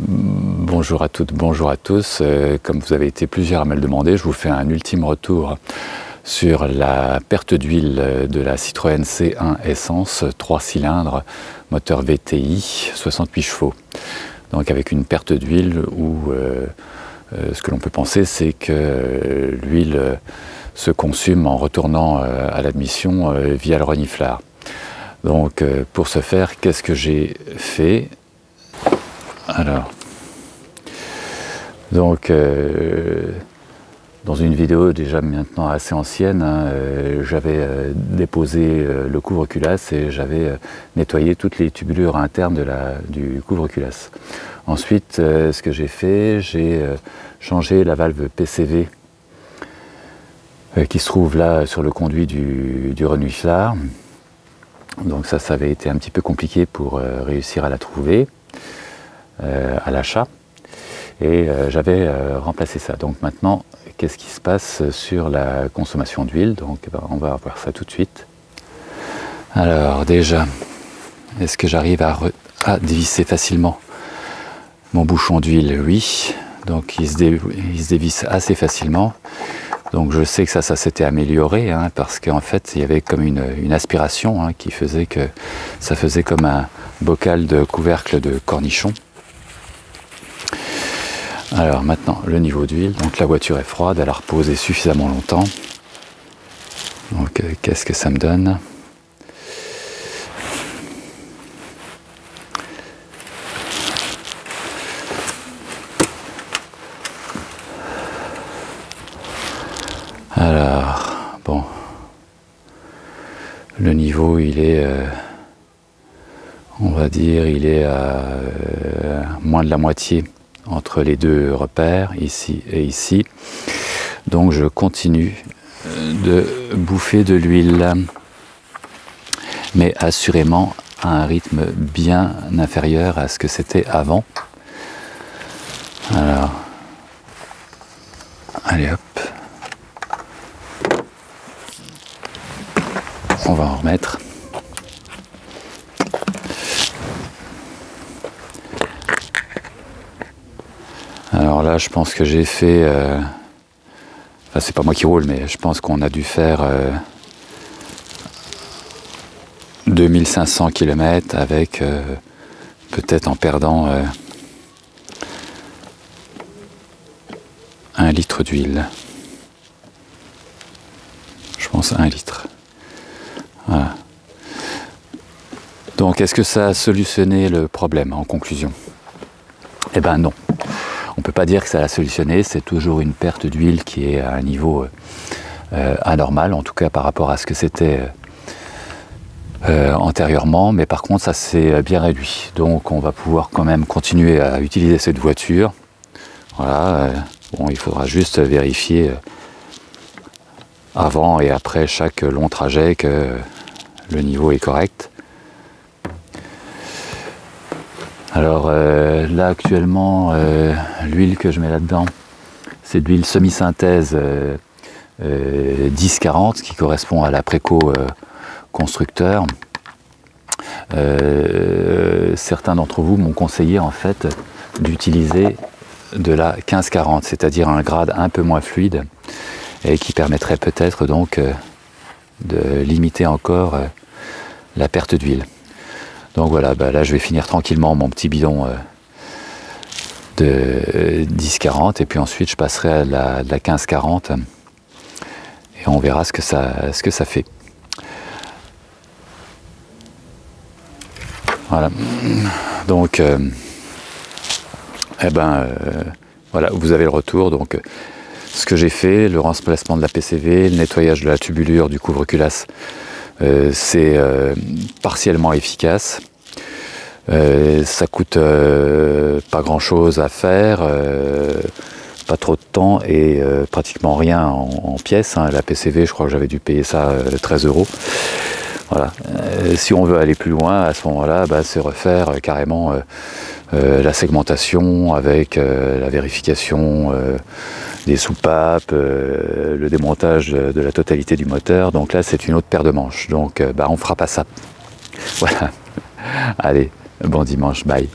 Bonjour à toutes, bonjour à tous. Comme vous avez été plusieurs à me le demander, je vous fais un ultime retour sur la perte d'huile de la Citroën C1 Essence 3 cylindres, moteur VTI, 68 chevaux. Donc avec une perte d'huile où ce que l'on peut penser, c'est que l'huile se consume en retournant à l'admission via le reniflard. Donc pour ce faire, qu'est-ce que j'ai fait? Alors, donc, dans une vidéo déjà maintenant assez ancienne, j'avais déposé le couvre-culasse et j'avais nettoyé toutes les tubulures internes du couvre-culasse. Ensuite, ce que j'ai fait, j'ai changé la valve PCV qui se trouve là sur le conduit du reniflard. Donc ça avait été un petit peu compliqué pour réussir à la trouver à l'achat. Et j'avais remplacé ça. Donc maintenant, qu'est-ce qui se passe sur la consommation d'huile? Donc on va voir ça tout de suite. Alors déjà, est-ce que j'arrive à dévisser facilement mon bouchon d'huile? Oui. Donc il se dévisse assez facilement. Donc je sais que ça s'était amélioré, hein, parce qu'en fait il y avait comme une aspiration, hein, qui faisait que ça faisait comme un bocal de couvercle de cornichon. Alors maintenant le niveau d'huile, donc la voiture est froide, elle a reposé suffisamment longtemps. Donc qu'est-ce que ça me donne? Alors bon, le niveau il est, on va dire, il est à moins de la moitié entre les deux repères, ici et ici. Donc je continue de bouffer de l'huile, mais assurément à un rythme bien inférieur à ce que c'était avant. Alors, allez hop, on va en remettre. Alors là, je pense que j'ai fait, enfin, c'est pas moi qui roule, mais je pense qu'on a dû faire 2500 km avec peut-être en perdant 1 litre d'huile. Je pense 1 litre. Voilà. Donc, est-ce que ça a solutionné le problème en conclusion? Eh ben non. On ne peut pas dire que ça l'a solutionné, c'est toujours une perte d'huile qui est à un niveau anormal, en tout cas par rapport à ce que c'était antérieurement, mais par contre ça s'est bien réduit. Donc on va pouvoir quand même continuer à utiliser cette voiture. Voilà, bon, il faudra juste vérifier avant et après chaque long trajet que le niveau est correct. Alors là actuellement, l'huile que je mets là-dedans, c'est de l'huile semi-synthèse 10-40 qui correspond à la Préco constructeur. Certains d'entre vous m'ont conseillé en fait d'utiliser de la 15-40, c'est-à-dire un grade un peu moins fluide et qui permettrait peut-être donc de limiter encore la perte d'huile. Donc voilà, bah là je vais finir tranquillement mon petit bidon de 10-40 et puis ensuite je passerai à la 15-40 et on verra ce que ça fait. Voilà, donc voilà, vous avez le retour. Donc ce que j'ai fait, le remplacement de la PCV, le nettoyage de la tubulure du couvre-culasse, c'est partiellement efficace. Ça coûte pas grand chose à faire, pas trop de temps et pratiquement rien en pièces, hein. La PCV, je crois que j'avais dû payer ça 13 €. Voilà. Si on veut aller plus loin, à ce moment-là, bah, c'est refaire carrément la segmentation avec la vérification des soupapes, le démontage de la totalité du moteur. Donc là, c'est une autre paire de manches. Donc, bah, on fera pas ça. Voilà. Allez, bon dimanche, bye.